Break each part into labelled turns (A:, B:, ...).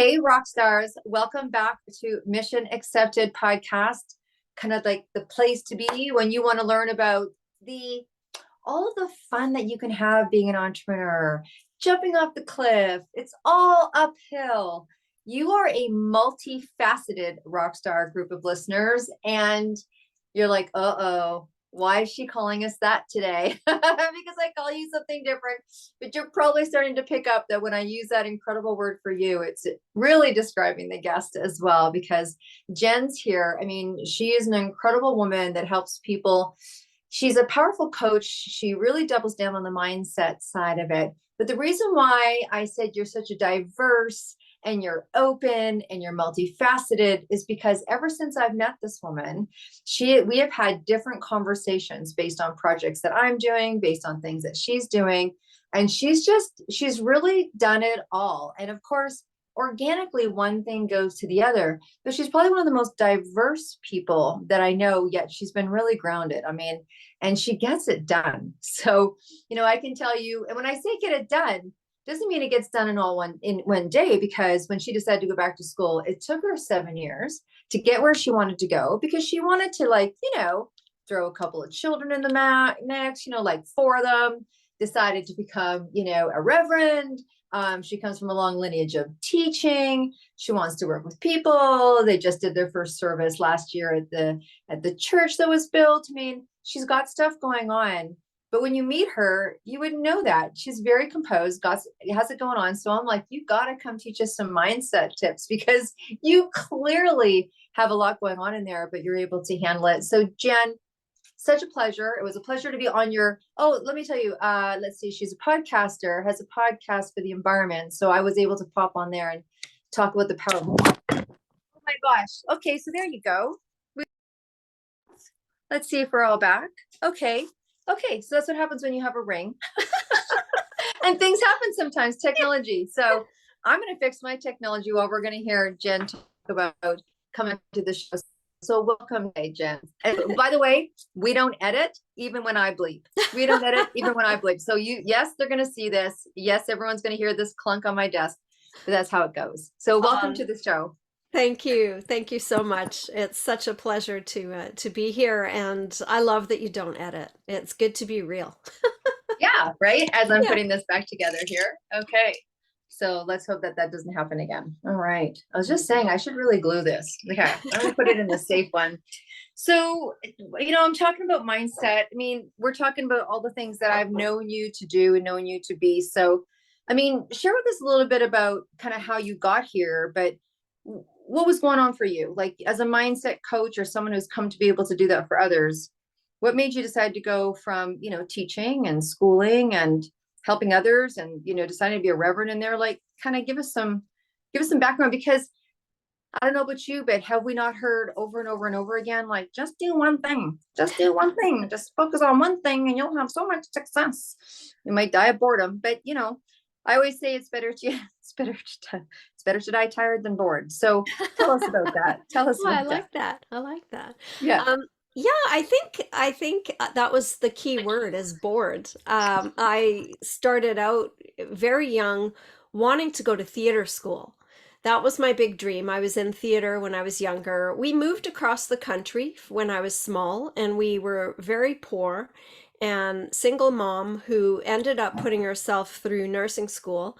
A: Hey, rock stars, welcome back to Mission Accepted podcast. Kind of like the place to be when you want to learn about the all of the fun that you can have being an entrepreneur, jumping off the cliff. It's all uphill. You are a multifaceted rock star group of listeners, and you're like, uh-oh, why is she calling us that today? Because I call you something different, but you're probably starting to pick up that when I use that incredible word for you, it's really describing the guest as well, because Jenn's here. I mean, she is an incredible woman that helps people. She's a powerful coach. She really doubles down on the mindset side of it. But the reason why I said you're such a diverse and you're open and you're multifaceted is because ever since I've met this woman, we have had different conversations based on projects that I'm doing, based on things that she's doing. And she's really done it all. And of course, organically, one thing goes to the other, but she's probably one of the most diverse people that I know, yet she's been really grounded. I mean, and she gets it done. So, I can tell you, and when I say get it done, doesn't mean it gets done in one day, because when she decided to go back to school, it took her 7 years to get where she wanted to go, because she wanted to throw a couple of children in the mix, like 4 of them, decided to become, a reverend. She comes from a long lineage of teaching. She wants to work with people. They just did their first service last year at the church that was built. I mean, she's got stuff going on. But when you meet her, you wouldn't know that. She's very composed, has it going on. So I'm like, you got to come teach us some mindset tips, because you clearly have a lot going on in there, but you're able to handle it. So Jenn, such a pleasure. It was a pleasure to be on let me tell you, let's see, she's a podcaster, has a podcast for the environment. So I was able to pop on there and talk about the power of, oh my gosh. Okay, so there you go. Let's see if we're all back. Okay, so that's what happens when you have a ring. And things happen sometimes, technology. So I'm going to fix my technology while we're going to hear Jenn talk about coming to the show. So welcome, Jenn. And by the way, we don't edit even when I bleep. We don't edit even when I bleep. So yes, they're going to see this. Yes, everyone's going to hear this clunk on my desk, but that's how it goes. So welcome to the show.
B: Thank you. Thank you so much. It's such a pleasure to be here, and I love that you don't edit. It's good to be real.
A: Yeah, right? As I'm putting this back together here. Okay. So let's hope that doesn't happen again. All right. I was just saying I should really glue this. Okay. I'm going to put it in the safe one. So, I'm talking about mindset. I mean, we're talking about all the things that I've known you to do and known you to be. So, I mean, share with us a little bit about kind of how you got here, but what was going on for you? Like, as a mindset coach or someone who's come to be able to do that for others, what made you decide to go from, teaching and schooling and helping others and, deciding to be a reverend in there? Like, kind of give us some background, because I don't know about you, but have we not heard over and over and over again, like, just do one thing, just focus on one thing and you'll have so much success. You might die of boredom, but I always say it's better to die tired than bored. So tell us about that. Tell us about that.
B: I like that.
A: Yeah.
B: Yeah, I think that was the key word, is bored. I started out very young wanting to go to theater school. That was my big dream. I was in theater when I was younger. We moved across the country when I was small, and we were very poor and single mom who ended up putting herself through nursing school.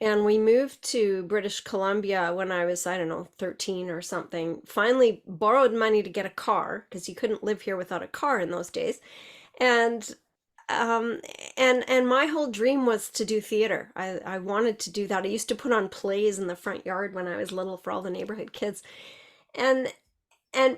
B: And we moved to British Columbia when I was, I don't know, 13 or something. Finally borrowed money to get a car, because you couldn't live here without a car in those days. And and my whole dream was to do theater. I wanted to do that. I used to put on plays in the front yard when I was little for all the neighborhood kids. And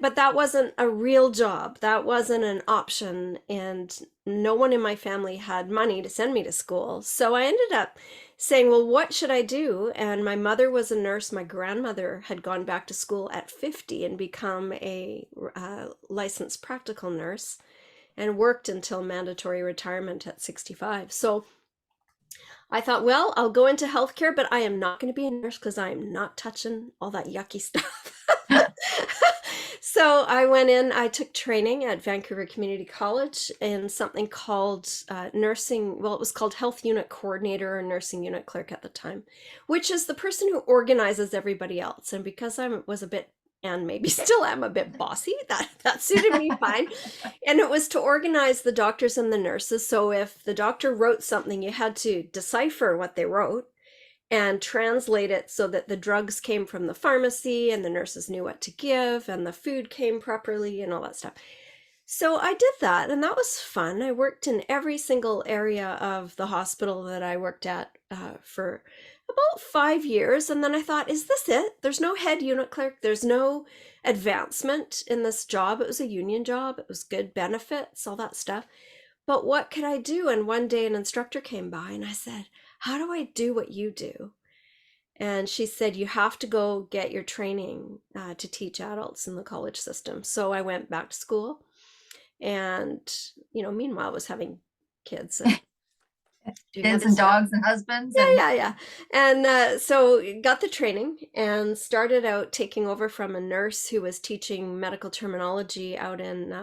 B: but that wasn't a real job. That wasn't an option, and no one in my family had money to send me to school. So I ended up saying, well, what should I do? And my mother was a nurse. My grandmother had gone back to school at 50 and become a licensed practical nurse and worked until mandatory retirement at 65. So I thought, well, I'll go into healthcare, but I am not going to be a nurse, because I am not touching all that yucky stuff. So I went in, I took training at Vancouver Community College in something called nursing, well, it was called Health Unit Coordinator or Nursing Unit Clerk at the time, which is the person who organizes everybody else. And because I was a bit, and maybe still am a bit bossy, that suited me fine. And it was to organize the doctors and the nurses. So if the doctor wrote something, you had to decipher what they wrote and translate it so that the drugs came from the pharmacy and the nurses knew what to give and the food came properly and all that stuff. So I did that, and that was fun. I worked in every single area of the hospital that I worked at for about 5 years. And then I thought, is this it? There's no head unit clerk. There's no advancement in this job. It was a union job. It was good benefits, all that stuff. But what could I do? And one day an instructor came by and I said, how do I do what you do? And she said, you have to go get your training to teach adults in the college system. So I went back to school and, meanwhile I was having kids and doing
A: Kids
B: other
A: and
B: stuff.
A: dogs and husbands.
B: Yeah. And so got the training and started out taking over from a nurse who was teaching medical terminology out in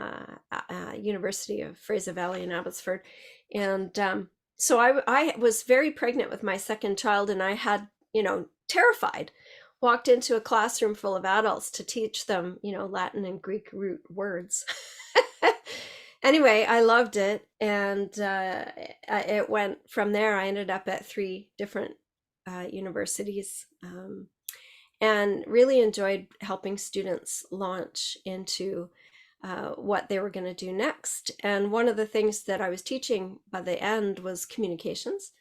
B: University of Fraser Valley in Abbotsford. And so I was very pregnant with my second child, and I had, terrified, walked into a classroom full of adults to teach them, Latin and Greek root words. Anyway, I loved it. And it went from there. I ended up at 3 different universities and really enjoyed helping students launch into what they were going to do next. And one of the things that I was teaching by the end was communications.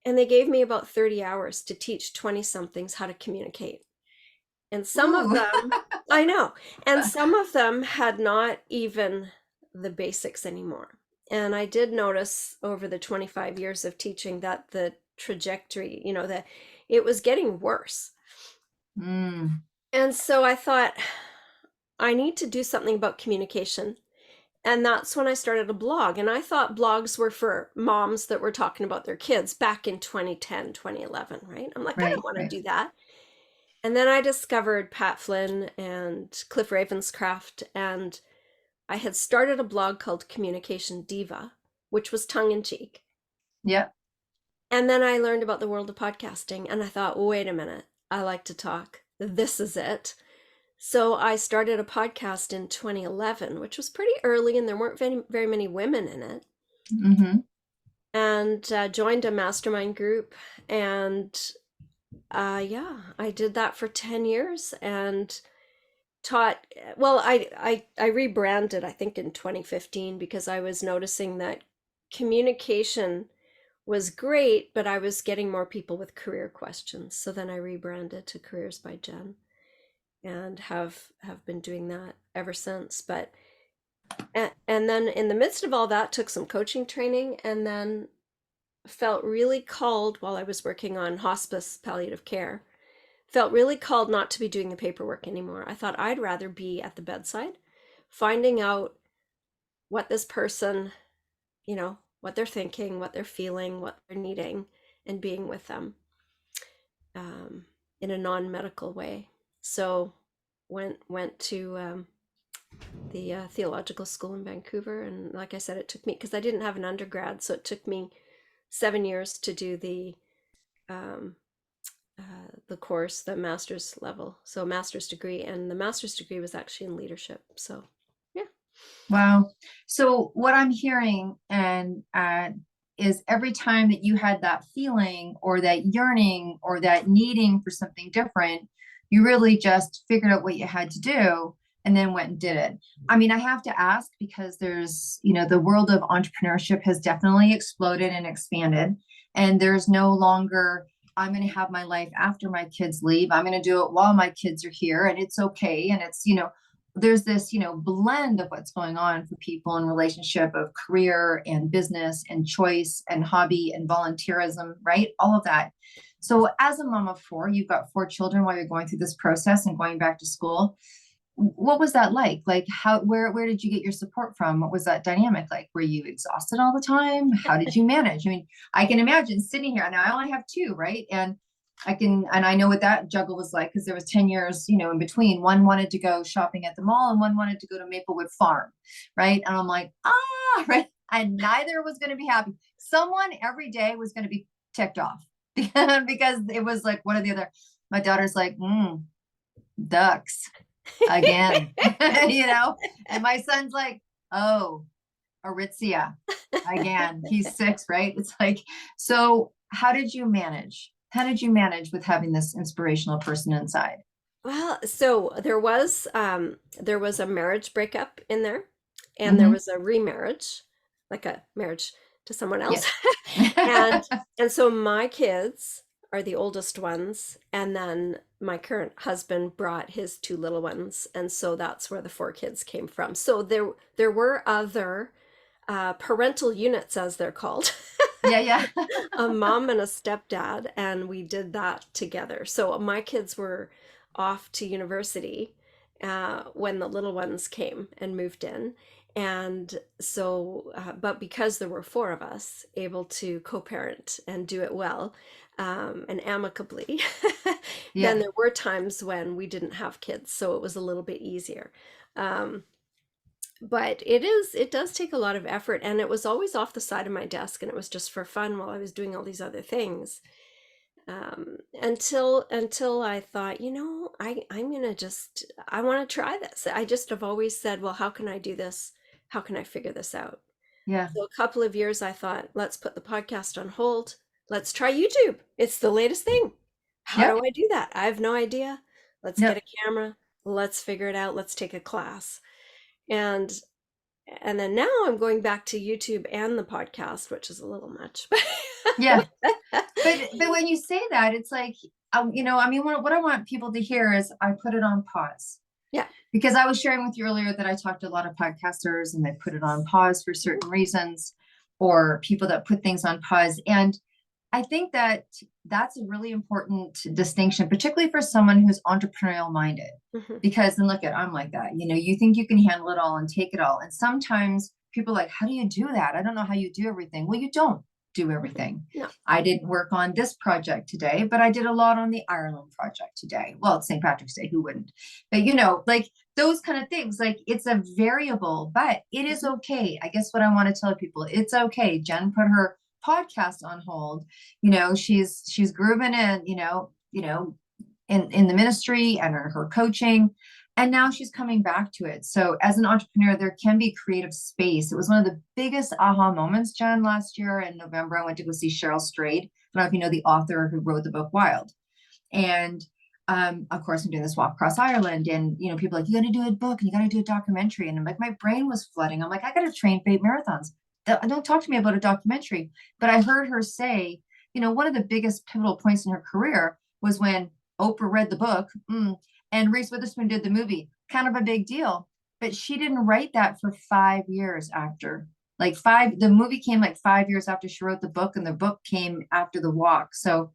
B: And they gave me about 30 hours to teach 20-somethings how to communicate. And some of them, I know, and some of them had not even the basics anymore. And I did notice over the 25 years of teaching that the trajectory, that it was getting worse.
A: Mm.
B: And so I thought, I need to do something about communication. And that's when I started a blog. And I thought blogs were for moms that were talking about their kids back in 2010, 2011, right? I'm like, I don't want to do that. And then I discovered Pat Flynn and Cliff Ravenscraft, and I had started a blog called Communication Diva, which was tongue-in-cheek.
A: Yeah.
B: And then I learned about the world of podcasting, and I thought, wait a minute, I like to talk. This is it. So I started a podcast in 2011, which was pretty early, and there weren't very many women in it.
A: Mm-hmm.
B: And joined a mastermind group, and I did that for 10 years and taught. Well, I rebranded, I think, in 2015 because I was noticing that communication was great, but I was getting more people with career questions. So then I rebranded to Careers by Jenn and have been doing that ever since. But and then in the midst of all that, took some coaching training, and then felt really called while I was working on hospice palliative care, felt really called not to be doing the paperwork anymore. I thought I'd rather be at the bedside, finding out what this person, what they're thinking, what they're feeling, what they're needing, and being with them in a non-medical way. So went to the theological school in Vancouver. And like I said, it took me, because I didn't have an undergrad, so it took me 7 years to do the course, the master's level, so master's degree, and the master's degree was actually in leadership. So yeah.
A: Wow. So what I'm hearing and is every time that you had that feeling or that yearning or that needing for something different, you really just figured out what you had to do and then went and did it. I mean, I have to ask because there's, the world of entrepreneurship has definitely exploded and expanded, and there's no longer, I'm going to have my life after my kids leave. I'm going to do it while my kids are here, and it's okay. And it's, there's this, blend of what's going on for people in relationship of career and business and choice and hobby and volunteerism, right? All of that. So as a mom of 4, you've got 4 children while you're going through this process and going back to school. What was that like? Like where did you get your support from? What was that dynamic like? Were you exhausted all the time? How did you manage? I mean, I can imagine sitting here now. I only have 2, right? And and I know what that juggle was like, because there was 10 years, in between. One wanted to go shopping at the mall and one wanted to go to Maplewood Farm, right? And I'm like, right? And neither was going to be happy. Someone every day was going to be ticked off because it was like one or the other. My daughter's like, ducks again, and my son's like, oh, Aritzia again. He's 6, right? It's like, so how did you manage? How did you manage with having this inspirational person inside?
B: Well, so there was a marriage breakup in there, and there
A: Mm-hmm.
B: was a remarriage, like a marriage to someone
A: Yeah.
B: else. And and so my kids are the oldest ones, and then my current husband brought his 2 little ones, and so that's where the 4 kids came from. So there were other parental units, as they're called.
A: Yeah, yeah.
B: A mom and a stepdad, and we did that together. So my kids were off to university when the little ones came and moved in. And so, but because there were 4 of us able to co-parent and do it well and amicably, then
A: Yeah.
B: there were times when we didn't have kids, so it was a little bit easier. Um, but it does take a lot of effort, and it was always off the side of my desk, and it was just for fun while I was doing all these other things. Until I thought, I'm gonna I want to try this. I just have always said, well, how can I do this? How can I figure this out?
A: Yeah.
B: So a couple of years I thought, let's put the podcast on hold. Let's try YouTube. It's the latest thing. How do
A: Yep.
B: I do that? I have no idea. Let's get
A: Yep.
B: a camera. Let's figure it out. Let's take a class. And and then now I'm going back to YouTube and the podcast, which is a little much.
A: Yeah. But when you say that, it's like, I mean, what I want people to hear is I put it on pause,
B: Yeah.
A: because I was sharing with you earlier that I talked to a lot of podcasters and they put it on pause for certain reasons, or people that put things on pause. And I think that that's a really important distinction, particularly for someone who's entrepreneurial minded,
B: Mhm.
A: because then look at, I'm like that, you think you can handle it all and take it all. And sometimes people are like, how do you do that? I don't know how you do everything. Well, you don't do everything.
B: No.
A: I didn't work on this project today, but I did a lot on the Ireland project today. Well, it's St. Patrick's Day, who wouldn't? But like those kind of things, like it's a variable, but it is
B: Mhm.
A: okay. I guess what I want to tell people, it's okay. Jenn put her podcast on hold. She's grooving in, in the ministry and her coaching, and now she's coming back to it. So as an entrepreneur, there can be creative space. It was one of the biggest aha moments, Jenn, last year in November. I went to go see Cheryl Strayed. I don't know if you know the author who wrote the book Wild. And of course, I'm doing this walk across Ireland, and people are like, you got to do a book and you got to do a documentary. And I'm like, my brain was flooding. I'm like, I got to train for 8 marathons. Don't talk to me about a documentary. But I heard her say, one of the biggest pivotal points in her career was when Oprah read the book, and Reese Witherspoon did the movie. Kind of a big deal. But she didn't write that for 5 years after. The movie came like 5 years after she wrote the book, and the book came after the walk. So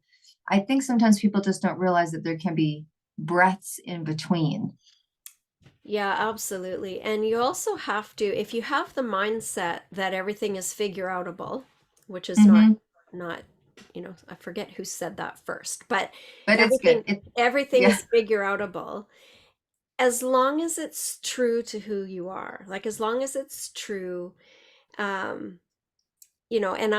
A: I think sometimes people just don't realize that there can be breaths in between.
B: Yeah, absolutely. And you also have to, if you have the mindset that everything is figure outable, which is not
A: Mm-hmm.
B: not, I forget who said that first, but
A: But it's good.
B: everything
A: Yeah,
B: is figure outable, as long as it's true to who you are. Like as long as it's true, um, and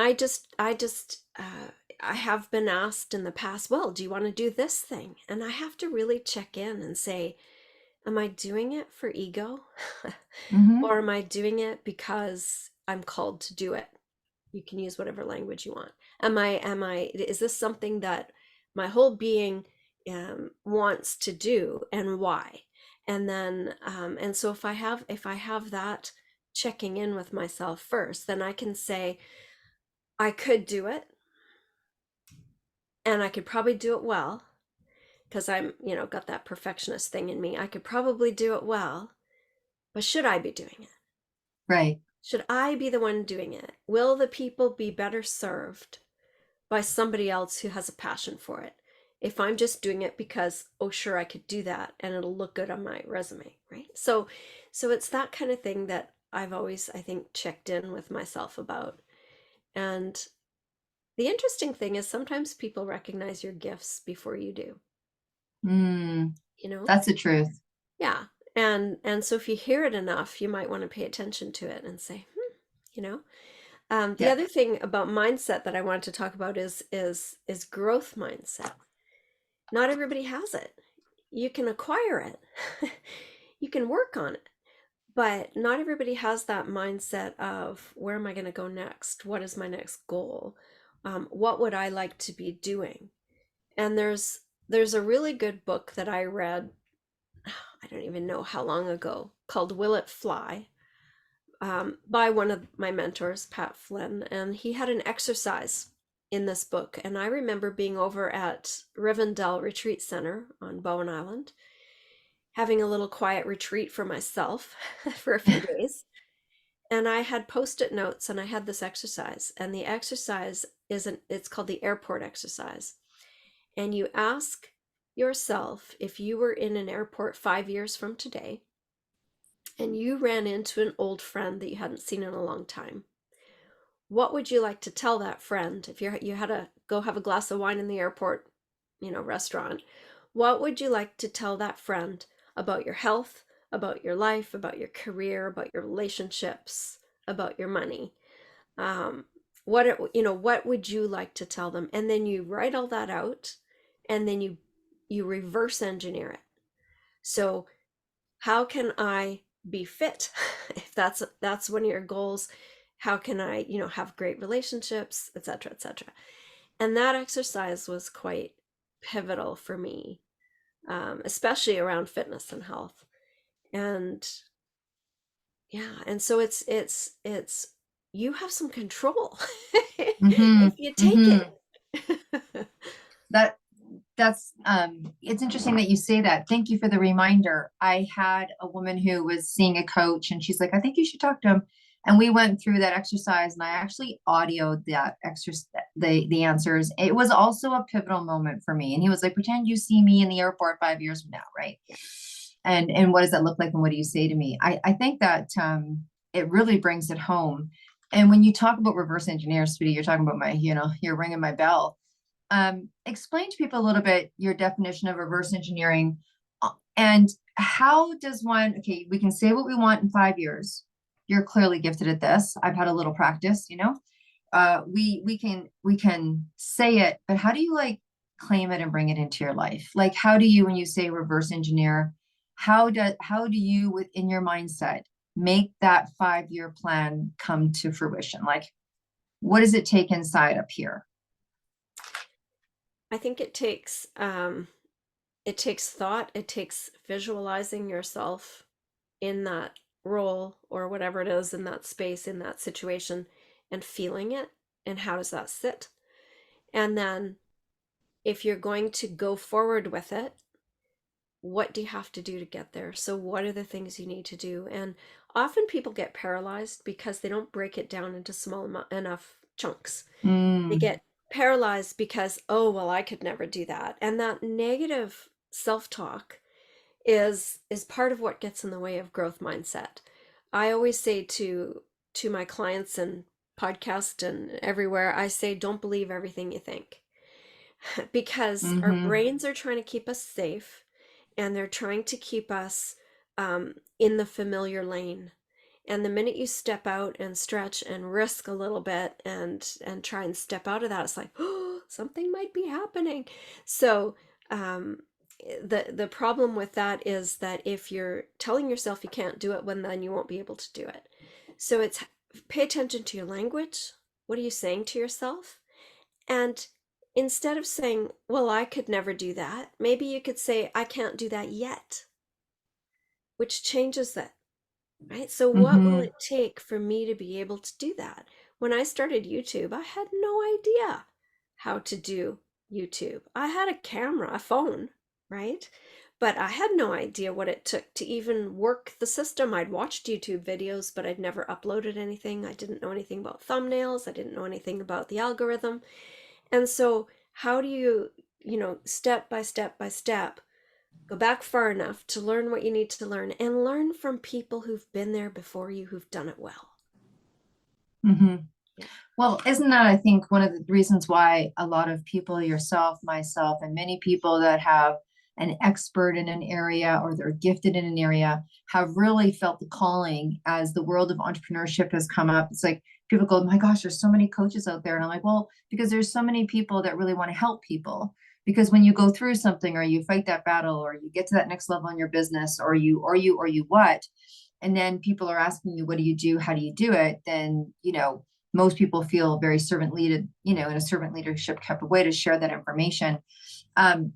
B: I have been asked in the past, well, do you want to do this thing? And I have to really check in and say, am I doing it for ego?
A: mm-hmm.
B: Or am I doing it because I'm called to do it? You can use whatever language you want. Is this something that my whole being wants to do, and why? And then, and so if I have that checking in with myself first, then I can say, I could do it, and I could probably do it well, because I'm, got that perfectionist thing in me. I could probably do it well, but should I be doing it?
A: Right.
B: Should I be the one doing it? Will the people be better served by somebody else who has a passion for it? If I'm just doing it because, oh, sure, I could do that and it'll look good on my resume, right? So it's that kind of thing that I've always, I think, checked in with myself about. And The interesting thing is sometimes people recognize your gifts before you do,
A: Mm,
B: you know?
A: that's the truth.
B: Yeah. And so if you hear it enough, you might want to pay attention to it and say, you know. The
A: Yeah.
B: other thing about mindset that I wanted to talk about is growth mindset. Not everybody has it. You can acquire it. You can work on it. But not everybody has that mindset of where am I going to go next? What is my next goal? What would I like to be doing? And there's a really good book that I read, I don't even know how long ago, called Will It Fly, by one of my mentors, Pat Flynn. And he had an exercise in this book. And I remember being over at Rivendell Retreat Center on Bowen Island, having a little quiet retreat for myself for a few days. And I had post-it notes and I had this exercise. And the exercise it's called the airport exercise. And you ask yourself, if you were in an airport 5 years from today and you ran into an old friend that you hadn't seen in a long time, what would you like to tell that friend if you had to go have a glass of wine in the airport, restaurant? What would you like to tell that friend about your health, about your life, about your career, about your relationships, about your money? um, what would you like to tell them? And then you write all that out, and then you reverse engineer it. So how can I be fit? If that's one of your goals, how can I have great relationships, etc., etc. And that exercise was quite pivotal for me, especially around fitness and health. And yeah, and so it's you have some control
A: Mm-hmm.
B: if you take
A: Mm-hmm.
B: it.
A: That that's it's interesting that you say that. Thank you for the reminder. I had a woman who was seeing a coach and she's like, I think you should talk to him. And we went through that exercise and I actually audioed that exercise, the answers. It was also a pivotal moment for me. And he was like, pretend you see me in the airport 5 years from now, right? And what does that look like and what do you say to me? I think that it really brings it home. And when you talk about reverse engineer, sweetie, you're talking about you're ringing my bell. Explain to people a little bit your definition of reverse engineering and how does one, okay, we can say what we want in 5 years. You're clearly gifted at this. I've had a little practice, we can say it, but how do you like claim it and bring it into your life? Like, how do you, when you say reverse engineer, how do you within your mindset make that 5 year plan come to fruition? Like, what does it take inside up here?
B: I think it takes thought, it takes visualizing yourself in that role or whatever it is, in that space, in that situation, and feeling it, and how does that sit? And then if you're going to go forward with it, what do you have to do to get there? So what are the things you need to do? And often people get paralyzed because they don't break it down into enough chunks. They
A: Mm,
B: get paralyzed because, oh, well, I could never do that. And that negative self-talk is part of what gets in the way of growth mindset. I always say to my clients and podcast and everywhere, I say, don't believe everything you think. Because our
A: mm-hmm,
B: brains are trying to keep us safe, and they're trying to keep us in the familiar lane. And the minute you step out and stretch and risk a little bit and try and step out of that, it's like, oh, something might be happening. So um, the problem with that is that if you're telling yourself you can't do it, when then you won't be able to do it. So it's pay attention to your language. What are you saying to yourself? And instead of saying, well, I could never do that, maybe you could say, I can't do that yet, which changes that, right? So, what will
A: mm-hmm,
B: it take for me to be able to do that? When I started YouTube, I had no idea how to do YouTube. I had a camera, a phone, right? But I had no idea what it took to even work the system. I'd watched YouTube videos, but I'd never uploaded anything. I didn't know anything about thumbnails. I didn't know anything about the algorithm. And so, how do you, step by step by step, go back far enough to learn what you need to learn and learn from people who've been there before you, who've done it well?
A: mm-hmm.
B: Yeah.
A: Well, isn't that, I think, one of the reasons why a lot of people, yourself, myself, and many people that have an expert in an area or they're gifted in an area have really felt the calling as the world of entrepreneurship has come up. It's like people go, my gosh, there's so many coaches out there. And I'm like, well, because there's so many people that really want to help people. Because when you go through something or you fight that battle or you get to that next level in your business or you what, and then people are asking you, what do you do? How do you do it? Then, most people feel very servant leaded, in a servant leadership type of way to share that information. Um,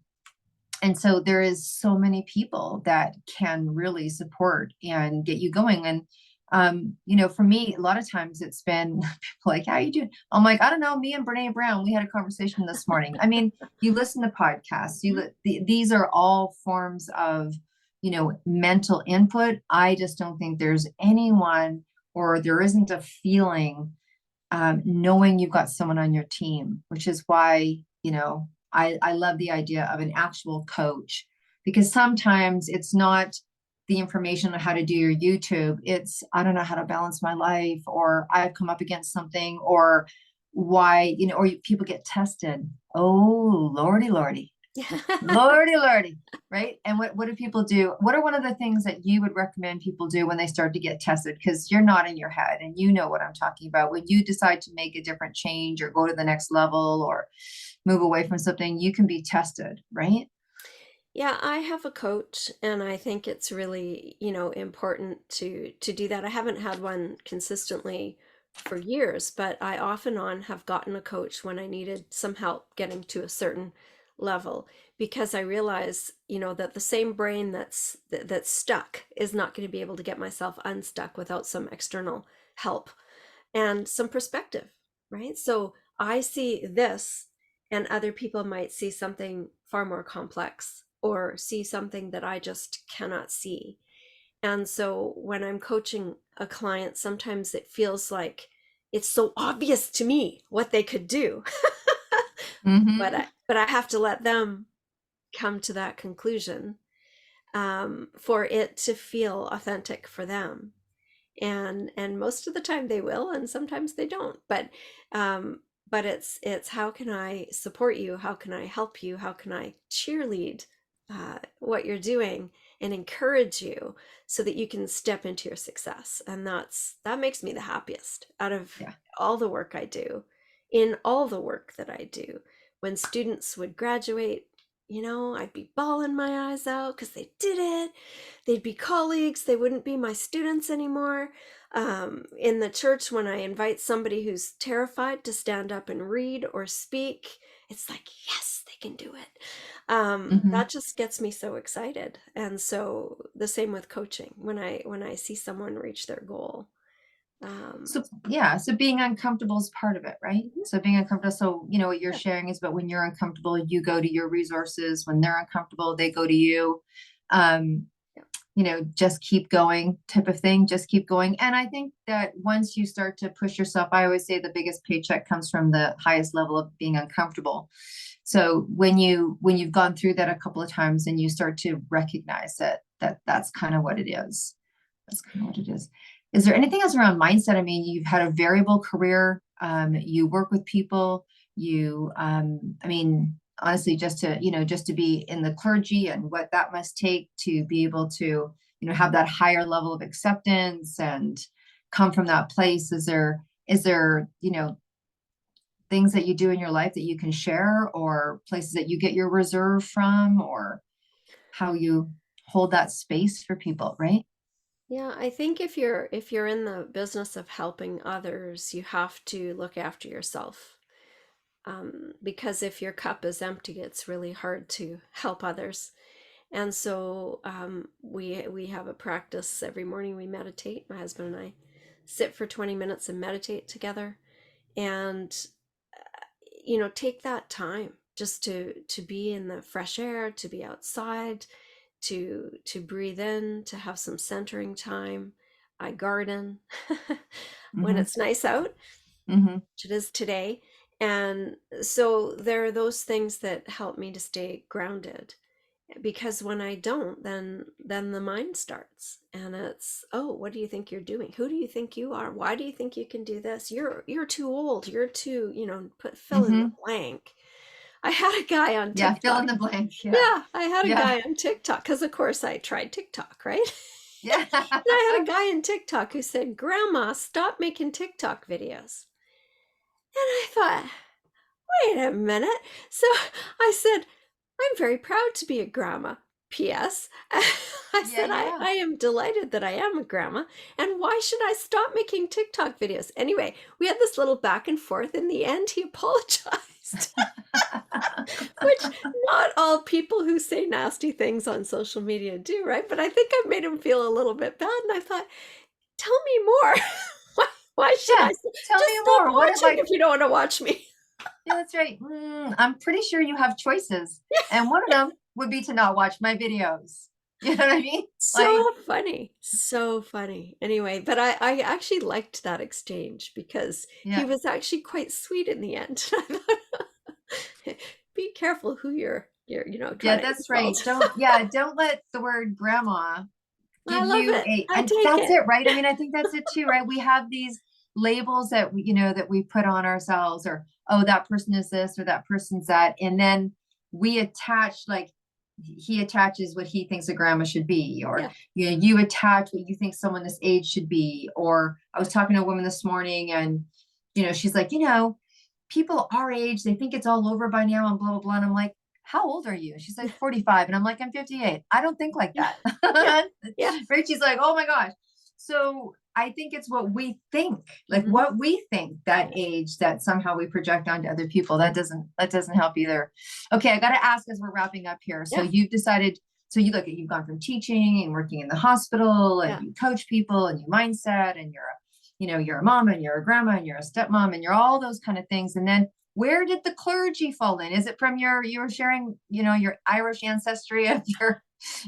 A: and so there is so many people that can really support and get you going. And, for me, a lot of times it's been people like, how you doing? I'm like, I don't know, me and Brene Brown, we had a conversation this morning. I mean, you listen to podcasts, these are all forms of, mental input. I just don't think there's anyone or there isn't a feeling knowing you've got someone on your team, which is why, I love the idea of an actual coach, because sometimes it's not the information on how to do your YouTube. It's, I don't know how to balance my life, or I've come up against something, or why, people get tested. Oh, Lordy, Lordy. Lordy, Lordy, right? And what do people do? What are one of the things that you would recommend people do when they start to get tested? Because you're not in your head and you know what I'm talking about. When you decide to make a different change or go to the next level or move away from something, you can be tested, right?
B: Yeah, I have a coach, and I think it's really, important to do that. I haven't had one consistently for years, but I off and on have gotten a coach when I needed some help getting to a certain level, because I realize, that the same brain that's stuck is not going to be able to get myself unstuck without some external help and some perspective, right? So I see this, and other people might see something far more complex or see something that I just cannot see. And so when I'm coaching a client, sometimes it feels like it's so obvious to me what they could do. but
A: Mm-hmm.
B: I have to let them come to that conclusion, for it to feel authentic for them. And most of the time they will, and sometimes they don't. Um, but it's how can I support you? How can I help you? How can I cheerlead what you're doing and encourage you so that you can step into your success? And that makes me the happiest out of
A: Yeah.
B: all the work I do, in all the work that I do. When students would graduate, I'd be bawling my eyes out because they did it. They'd be colleagues, they wouldn't be my students anymore. In the church, when I invite somebody who's terrified to stand up and read or speak, it's like, yes, they can do it.
A: Mm-hmm.
B: That just gets me so excited. And so the same with coaching, when I see someone reach their goal. Um,
A: So yeah, so being uncomfortable is part of it, right? So being uncomfortable. So what you're
B: yeah.
A: sharing is about when you're uncomfortable, you go to your resources. When they're uncomfortable, they go to you. Um,
B: Yeah.
A: Just keep going type of thing. Just keep going. And I think that once you start to push yourself, I always say the biggest paycheck comes from the highest level of being uncomfortable. So when you've gone through that a couple of times and you start to recognize that's kind of what it is. That's kind of what it is. Is there anything else around mindset? I mean, you've had a variable career. You work with people. I mean, honestly, just to be in the clergy and what that must take to be able to, have that higher level of acceptance and come from that place. Is there, things that you do in your life that you can share, or places that you get your reserve from, or how you hold that space for people, right?
B: Yeah, I think if you're in the business of helping others, you have to look after yourself. Because if your cup is empty, it's really hard to help others. And so we have a practice every morning. We meditate. My husband and I sit for 20 minutes and meditate together, and take that time just to be in the fresh air, to be outside, to breathe in, to have some centering time. I garden when
A: Mm-hmm.
B: it's nice out,
A: Mm-hmm.
B: which it is today. And so there are those things that help me to stay grounded. because when I don't, then the mind starts, and it's, oh, what do you think you're doing? Who do you think you are? Why do you think you can do this? You're too old. You're too, fill in the
A: Hmm.
B: blank. I had a guy on
A: Yeah, fill
B: TikTok.
A: in the blank. Yeah.
B: Yeah, I had a
A: Yeah.
B: guy on TikTok because, of course, I tried TikTok, right?
A: Yeah.
B: And I had a guy on TikTok who said, "Grandma, stop making TikTok videos." And I thought, wait a minute. So I said, "I'm very proud to be a grandma. P.S." I
A: Yeah,
B: said,
A: yeah.
B: I am delighted that I am a grandma. And why should I stop making TikTok videos? Anyway, we had this little back and forth. In the end, he apologized. Which not all people who say nasty things on social media do, right? But I think I made him feel a little bit bad. And I thought, tell me more. Why should
A: Yeah.
B: I?
A: Tell
B: Just
A: me
B: stop
A: more. What if
B: watching
A: I,
B: if you don't want to watch me.
A: yeah, that's right. I'm pretty sure you have choices. And one of them would be to not watch my videos. You know what I mean? Like,
B: So funny. So funny. Anyway, but I actually liked that exchange because he
A: yeah.
B: was actually quite sweet in the end. I thought, be careful who you're
A: Yeah,
B: trying to
A: that's right.
B: insult.
A: Don't let the word grandma
B: I
A: give
B: love
A: you
B: it.
A: a,
B: I
A: and
B: take
A: that's
B: it.
A: it, right? I mean, I think that's it too, right? We have these labels that that we put on ourselves, or, oh, that person is this or that person's that. And then we attach, like, he attaches what he thinks a grandma should be, or,
B: Yeah.
A: you attach what you think someone this age should be. Or I was talking to a woman this morning, and, she's like, people our age, they think it's all over by now and blah, blah, blah. And I'm like, how old are you? She's like 45. And I'm like, I'm 58. I don't think like
B: Yeah.
A: that.
B: Yeah. Yeah.
A: Right? She's like, oh my gosh. So I think it's what we think, like
B: Hmm.
A: what we think that age, that somehow we project onto other people. That doesn't help either. Okay, I got to ask as we're wrapping up here. So
B: Yeah.
A: you've decided, so you've gone from teaching and working in the hospital, and
B: Yeah.
A: you coach people, and you mindset, and you're a mom, and you're a grandma, and you're a stepmom, and you're all those kind of things. And then where did the clergy fall in? Is it from you were sharing, your Irish ancestry of your,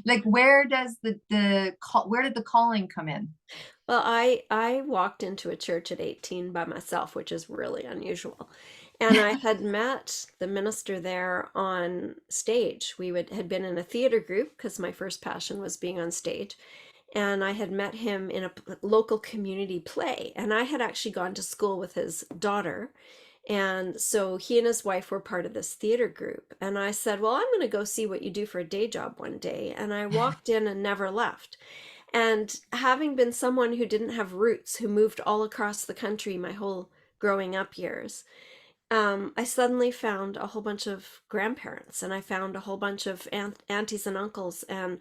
A: like, where does where did the calling come in?
B: Well, I walked into a church at 18 by myself, which is really unusual. And I had met the minister there on stage. Had been in a theater group because my first passion was being on stage. And I had met him in a local community play. And I had actually gone to school with his daughter. And so he and his wife were part of this theater group. And I said, well, I'm going to go see what you do for a day job one day. And I walked in and never left. And having been someone who didn't have roots, who moved all across the country my whole growing up years, I suddenly found a whole bunch of grandparents, and I found a whole bunch of aunties and uncles, and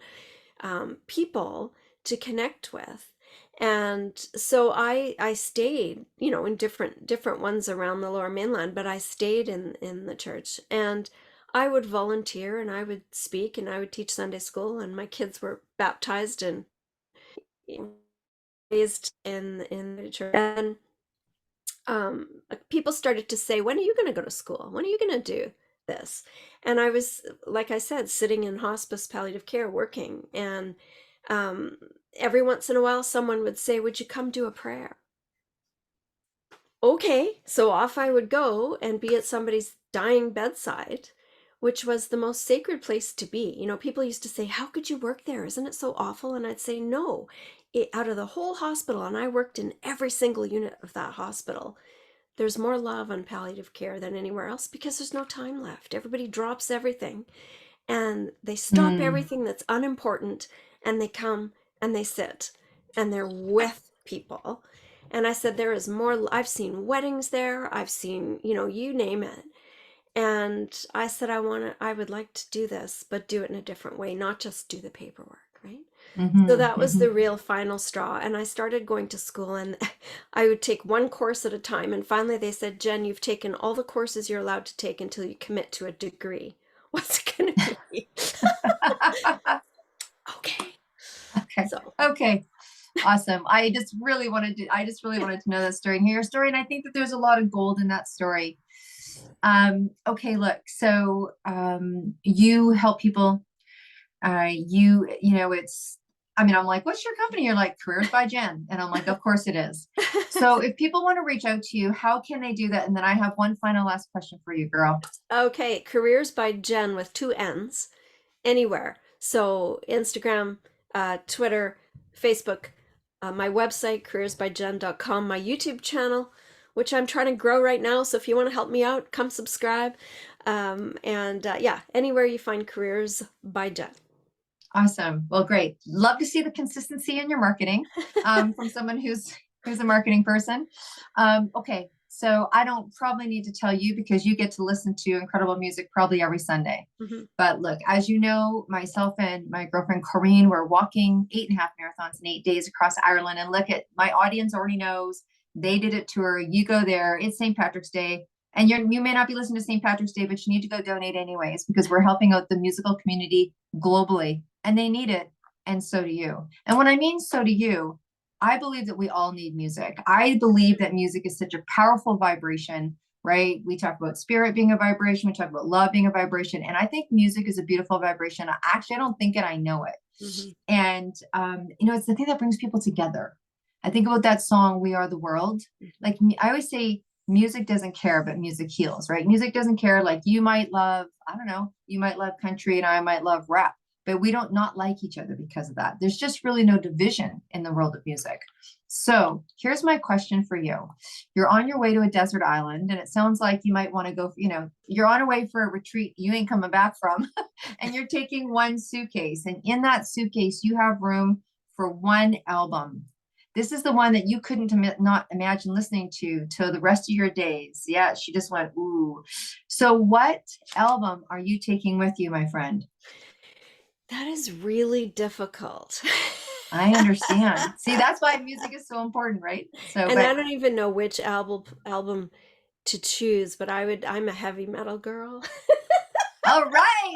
B: people to connect with. And so I stayed, in different ones around the Lower Mainland, but I stayed in the church, and I would volunteer, and I would speak, and I would teach Sunday school, and my kids were baptized and raised in the church. And people started to say, when are you going to go to school? When are you going to do this? And I was, like I said, sitting in hospice palliative care working. And um, every once in a while, someone would say, would you come do a prayer? Okay. So off I would go and be at somebody's dying bedside, which was the most sacred place to be. People used to say, how could you work there? Isn't it so awful? And I'd say, no, out of the whole hospital, and I worked in every single unit of that hospital, there's more love on palliative care than anywhere else because there's no time left. Everybody drops everything and they stop
A: Mm,
B: everything that's unimportant, and they come and they sit and they're with people. And I said, there is more. I've seen weddings there. I've seen, you name it. And I said, I would like to do this, but do it in a different way, not just do the paperwork, right? So
A: mhm,
B: that was
A: mhm.
B: the real final straw. And I started going to school, and I would take one course at a time. And finally they said, Jen, you've taken all the courses you're allowed to take until you commit to a degree. What's it going to be? Okay.
A: Okay.
B: So,
A: Okay. Awesome. I just really wanted to know that story and hear your story. And I think that there's a lot of gold in that story. Okay, look, so you help people. It's, I mean, I'm like, what's your company? You're like, Careers by Jenn. And I'm like, of course it is. So if people want to reach out to you, how can they do that? And then I have one final last question for you, girl.
B: okay. Careers by Jen with two N's. anywhere. So Instagram, Twitter, Facebook, my website, careersbyjen.com, my YouTube channel, which I'm trying to grow right now. So if you want to help me out, come subscribe. Yeah, anywhere you find Careers by Jen.
A: Awesome. Well, great. Love to see the consistency in your marketing from someone who's a marketing person. Okay. So I don't probably need to tell you because you get to listen to incredible music probably every Sunday.
B: Mm-hmm.
A: But look, as you know, myself and my girlfriend Corrine were walking 8.5 marathons in 8 days across Ireland. And look, at my audience already knows they did it to her. You go there. It's St. Patrick's Day. And you may not be listening to St. Patrick's Day, but you need to go donate anyways, because we're helping out the musical community globally and they need it. And so do you. And when I mean so do you, I believe that we all need music. I believe that music is such a powerful vibration, right? We talk about spirit being a vibration. We talk about love being a vibration. And I think music is a beautiful vibration. Actually, I don't think it, I know it.
B: Mm-hmm.
A: And, it's the thing that brings people together. I think about that song, We Are the World. Like I always say, music doesn't care, but music heals, right? Music doesn't care. Like you might love, I don't know, you might love country and I might love rap, but we don't not like each other because of that. There's just really no division in the world of music. So here's my question for you. You're on your way to a desert island and it sounds like you might want to go, you're on your way for a retreat you ain't coming back from and you're taking one suitcase. And in that suitcase, you have room for one album. This is the one that you couldn't not imagine listening to till the rest of your days. Yeah, she just went, ooh. So what album are you taking with you, my friend?
B: That is really difficult.
A: I understand. See, that's why music is so important, right? So,
B: and I don't even know which album to choose, but I'm a heavy metal girl.
A: All right.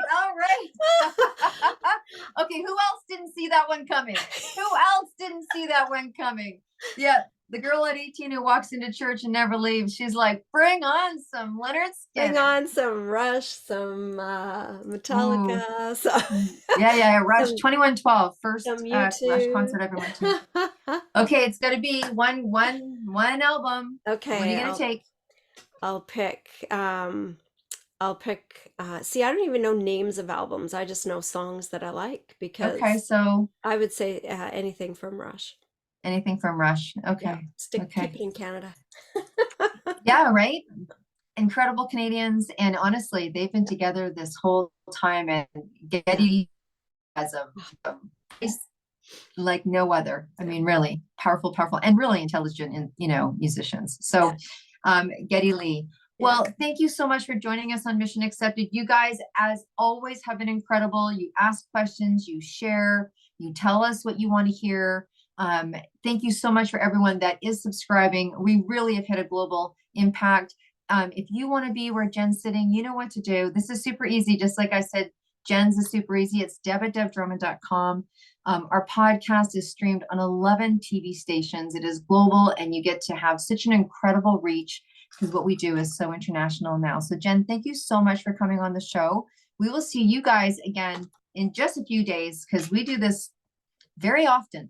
A: Okay, who else didn't see that one coming? Yeah, the girl at 18 who walks into church and never leaves. She's like, bring on some Leonard Skinner.
B: Bring on some Rush, some Metallica.
A: Yeah, Rush. 2112, first Rush
B: U2.
A: concert I ever went to. Okay, it's got to be one album.
B: Okay.
A: What are you going to take?
B: I'll pick, see, I don't even know names of albums. I just know songs that I like because
A: okay, so
B: I would say anything from Rush.
A: Anything from Rush. Okay.
B: Yeah, keep it in Canada.
A: Yeah, right. Incredible Canadians. And honestly, they've been together this whole time and Getty as a like no other. I mean, really powerful, and really intelligent and, musicians. So, Getty Lee. Well, thank you so much for joining us on Mission Accepted. You guys, as always, have been incredible. You ask questions, you share, you tell us what you want to hear. Thank you so much for everyone that is subscribing. We really have had a global impact. If you want to be where Jen's sitting, you know what to do. This is super easy. Just like I said, Jen's is super easy. It's deb@debdrummond.com. Our podcast is streamed on 11 TV stations. It is global and you get to have such an incredible reach because what we do is so international now. So Jenn, thank you so much for coming on the show. We will see you guys again in just a few days because we do this very often.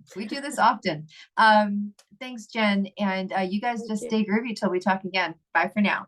A: Thanks, Jenn. And you guys just stay groovy till we talk again. Bye for now.